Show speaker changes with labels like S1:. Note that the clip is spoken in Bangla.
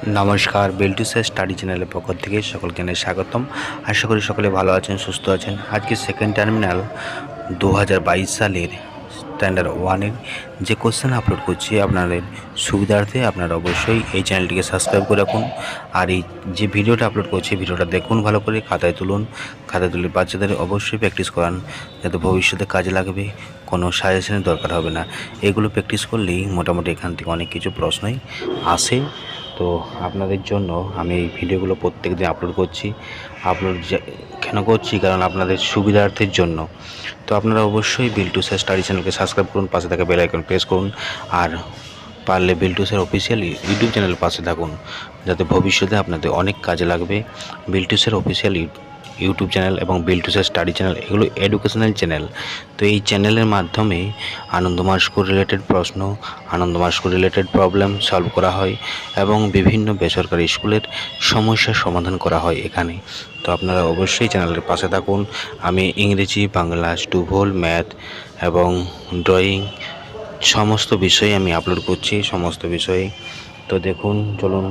S1: নমস্কার, বেলটুসের স্টাডি চ্যানেলের পক্ষ থেকে সকলকে স্বাগতম। আশা করি সকলে ভালো আছেন, সুস্থ আছেন। আজকে সেকেন্ড টার্মিনাল 2022 সালের স্ট্যান্ডার্ড 1-এর যে কোশ্চেন আপলোড করছি আপনাদের সুবিধার্থে আপনারা অবশ্যই এই চ্যানেলটিকে সাবস্ক্রাইব করে রাখুন। আর এই যে ভিডিওটা আপলোড করছি ভিডিওটা দেখুন, ভালো করে খাতায় তুলুন। খাতায় তুলে বাচ্চাদের অবশ্যই প্র্যাকটিস করান, যাতে ভবিষ্যতে কাজে লাগবে, কোনো সাজেশনের দরকার হবে না। এগুলো প্র্যাকটিস করলেই মোটামুটি এখান থেকে অনেক কিছু প্রশ্নই আসে। তো আপনাদের জন্য আমি এই ভিডিওগুলো প্রত্যেক দিন আপলোড করছি। কেন করছি? কারণ আপনাদের সুবিধার্থের জন্য। তো আপনারা অবশ্যই বিল্টুসের স্টাডি চ্যানেলকে সাবস্ক্রাইব করুন, পাশে থাকা বেল আইকন প্রেস করুন। আর পারলে বিল্টুসের অফিসিয়াল ইউটিউব চ্যানেলের পাশে থাকুন, যাতে ভবিষ্যতে আপনাদের অনেক কাজে লাগবে। বিল্টুসের অফিসিয়াল ইউটিউব চ্যানেল এবং বিল্টুসের স্টাডি চ্যানেল এগুলো এডুকেশনাল চ্যানেল। তো এই চ্যানেলের মাধ্যমে আনন্দমাস্কো রিলেটেড প্রশ্ন, আনন্দমাস্কো রিলেটেড প্রবলেম সলভ করা হয় এবং বিভিন্ন বেসরকারি স্কুলের সমস্যার সমাধান করা হয় এখানে। তো আপনারা অবশ্যই চ্যানেলের পাশে থাকুন। আমি ইংরেজি, বাংলা, ভূগোল, ম্যাথ এবং ড্রয়িং সমস্ত বিষয়ে আমি আপলোড করছি, সমস্ত বিষয়ে। তো দেখুন, চলুন।